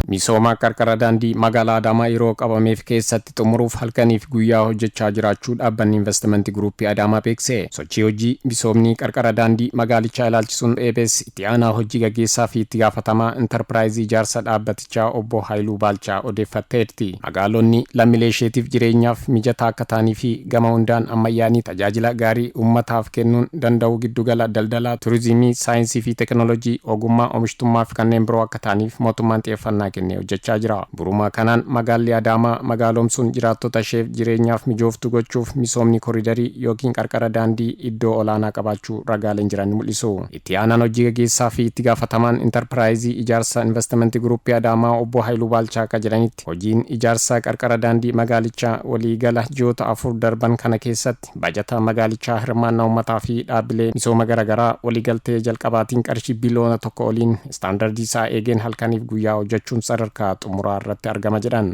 Misooma qarqara daandii magaalaa Adaamaa yeroo qabameef keessatti xumuruuf halkaniif guyyaa hojjechaa jiraachuu dhaabbanni investimentii Gruuppii Adaamaa beekse. Sochii hojii misoomni qarqara daandii magaalichaa ilaalchisuun EBS itti aanaa hojii gaggeessaa fi itti gaafatamaa intarpiraayizii ijaarsa dhaabbatichaa obbo Haayiluu Baalchaa odeeffatteerti. Magaalonni lammiilee isheetiif jireenyaaf mijataa akka ta'anii fi gama hundaan ammayyaanii tajaajila gaarii uummataaf kennuun danda'u giddugala daldalaa, turizimii, saayinsii fi teekinooloojii, ogummaa, oomishtummaa fi kanneen biroo akka ta'aniif mootummaan xiyyeeffannaa hojjechaa jira. Buruma kanaan magaalli Adaamaa magaalomsuun jiraattota isheef jireenyaaf mijooftu gochuuf misoomni koriidarii yookiin qarqara daandii iddoo olaanaa qabaachuu ragaaleen jiran mul'isu. Itti aanaan hojii gaggeessaa fi itti gaafatamaan intarpiraayizii ijaarsa investimentii Gruuppii Adaamaa obbo Haayiluu Baalchaa akka jedhanitti hojiin ijaarsa qarqara daandii magaalichaa waliigala ji'oota 4 darban kana keessatti bajata magaalichaa hirmaannaa uummataa fi dhaabbilee misooma garaagaraa waliigaltee jalqabaatiin qarshii biliyoona 1 oliin istaandardii isaa eegeen halkaniif guyyaa hojjechuun sadarkaa xumuraa irratti argama jedhan.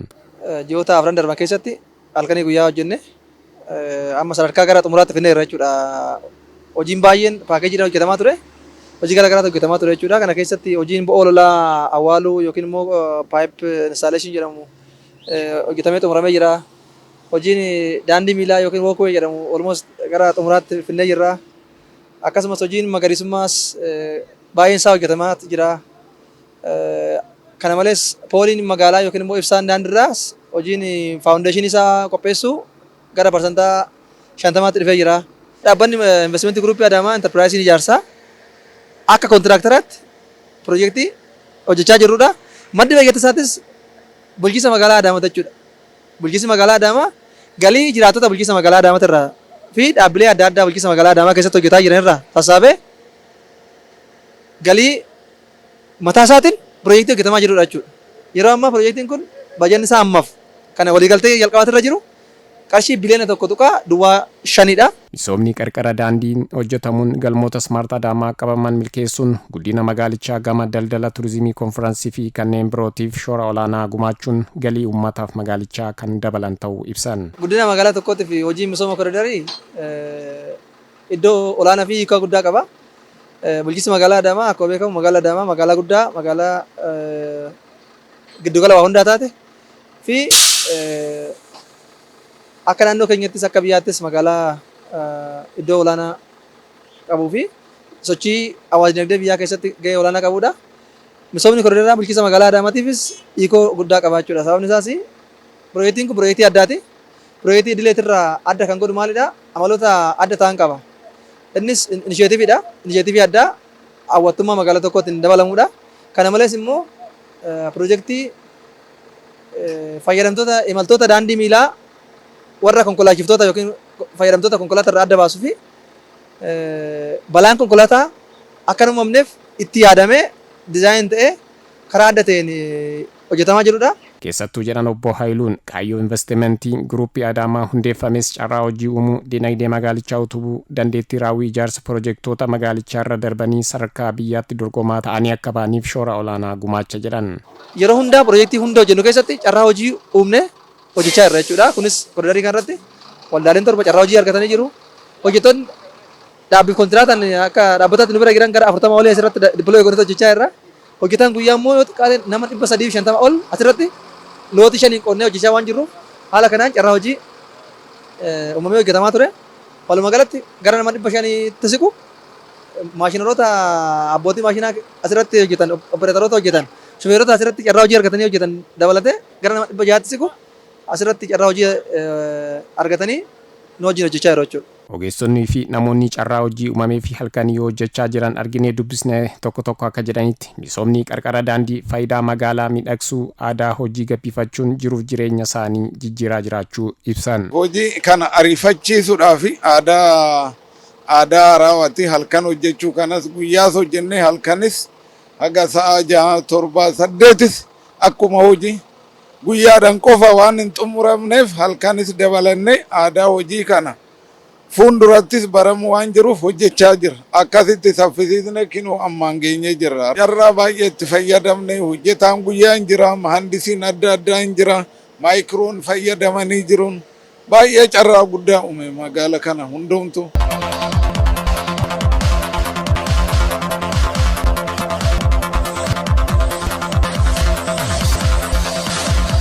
Ji'oota 4 darban keessatti halkanii guyyaa hojjenne amma sadarkaa gara xumuraatti finneerra jechuudha. Hojiin baay'een paakeejiidhaan hojjetamaa ture. Hojii garaagaraatu hojjetamaa ture jechuudha. Kana keessatti hojiin bo'oo lolaa awwaaluu yookiin immoo paayip instaaleeshin jedhamu hojjetamee xumuramee jira. Hojiin daandii miilaa yookiin wookoo jedhamu almost gara xumuraatti finnee jirra. Akkasumas hojiin magariisummaas baay'een isaa hojjetamaa jira. Kana malees pooliin magaalaa yookiin immoo ibsaan daandiirraas hojiin faawundeeshinii isaa qopheessu gara parsantaa 50tti dhufee jira. Dhaabbanni investimentii Gruuppii Adaamaa intarpiraayiziin ijaarsaa akka kontiraaktaraatti piroojeektii hojjechaa jirrudha. Maddi beekamtii isaatis bulchiinsa magaalaa Adaamaa jechuudha. Bulchiinsi magaalaa Adaamaa galii jiraattota bulchiinsa magaalaa Adaamaa irraa fi dhaabbilee adda addaa bulchiinsa magaalaa Adaamaa keessatti hojjetaa jiran irraa sassaabee galii mataa isaatiin piroojeektii hojjetamaa jirudha jechuudha. Yeroo ammaa piroojeektiin kun bajanni isaa ammaaf kana waliigaltee jalqabaatti irra jiru qarshii biliyoona 1.5dha. Misoomni qarqara daandiin hojjetamuun galmoota Smart Adaamaa qabaman milkeessuun guddina magaalichaa gama daldala, turizimii, konfiraansii fi kanneen birootiif shoora olaanaa gumaachuun galii uummataaf magaalichaa kan dabalan ta'uu ibsan. Guddina magaalaa tokkootiif hojii misooma koriidarii iddoo olaanaa fi hiika guddaa qaba. Bulchiinsi magaalaa Adaamaa akkuma beekamu magaalaa Adaamaa magaalaa guddaa magaalaa giddugala waa hundaa taate fi akka naannoo keenyattis akka biyyaattis magaalaa iddoo olaanaa qabuu fi sochii hawaasa dinagdee biyyaa keessatti gahee olaanaa qabudha. Misoomni koriidaraa bulchiinsa magaalaa Adaamaatiifis hiikoo guddaa qabaachuudha. Sababni isaas piroojeektiin kun piroojeektii addaati. Piroojeektii idileetirraa adda kan godhu maalidha? Amaloota adda ta'an qaba. Innis inisheetiiviidha. Inisheetiivii addaa hawwattummaa magaalaa tokkootiin dabalamudha. Kana malees immoo piroojeektii fayyadamtoota imaltoota daandii miilaa warra konkolaachiftoota yookiin fayyadamtoota konkolaataa irraa adda baasuu fi balaan konkolaataa akka hin uumamneef itti yaadamee dizaayin ta'ee karaa adda ta'een hojjetamaa jirudha. Keessattuu jedhan obbo Haayiluun kaayyoo investimentii Gruuppii Adaamaa hundeeffames carraa hojii uumuu, dinagdee magaalichaa utubuu, dandeettii raawwii ijaarsa piroojeektoota magaalichaa irra darbanii sadarkaa biyyaatti dorgomaa ta'anii akka ba'aniif shoora olaanaa gumaacha jedhan. Yeroo hundaa piroojeektii hunda hojjennu keessatti carraa hojii uumne hojjechaa irra jechuudha. Kunis koriidarii kanarratti waldaaleen torba carraa hojii argatanii jiru. Hojjettoonni dhaabbii kontiraatan akka dhaabbataatti nu bira jiran gara 40 olii asirratti dippilooyi godhatu hojjechaa irra. Hojjetaan guyyaa immoo yoo xiqqaate nama 350 ol asirratti lootii 5 qonnee hojjechaa waan jirruuf haala kanaan carraa hojii uumamee hojjetamaa ture. Walumaa galatti gara nama 500 siqu maashinaroota abbootii maashinaa asirratti hojjetan, opereetaroota hojjetan, shufeerota asirratti carraa hojii argatanii hojjetan dabalatee gara nama 600 siqu asirratti carraa hojii argatanii nu wajjin hojjechaa jiru jechuudha. Ogeessonnii fi namoonni carraa hojii uumamee fi halkanii yoo hojjechaa jiran arginee dubbisnee tokko akka jedhanitti misoomni qarqara daandii faayidaa magaalaa miidhagsuu, aadaa hojii gabbifachuun jiruuf jireenya isaanii jijjiiraa jiraachuu ibsan. Hojii kana ariifachiisuudhaaf aadaa raawwatee halkan hojjechuu kanas guyyaas hojjennee halkanis haga sa'a 6, 7, 8 akkuma hojii guyyaadhaan qofa waan hin xumuramneef halkanis dabalannee aadaa hojii kana fuuldurattis baramu waan jiruuf hojjechaa jira. Akkasitti saffisiisne kinuu ammaan geenyee jirra. Carraa baay'ee itti fayyadamne hojjetaan guyyaa hin jira, mahandisiin adda addaa hin jira, maayikiroon fayyadamanii jiruun baay'ee carraa guddaa uume magaala kana hundumtu.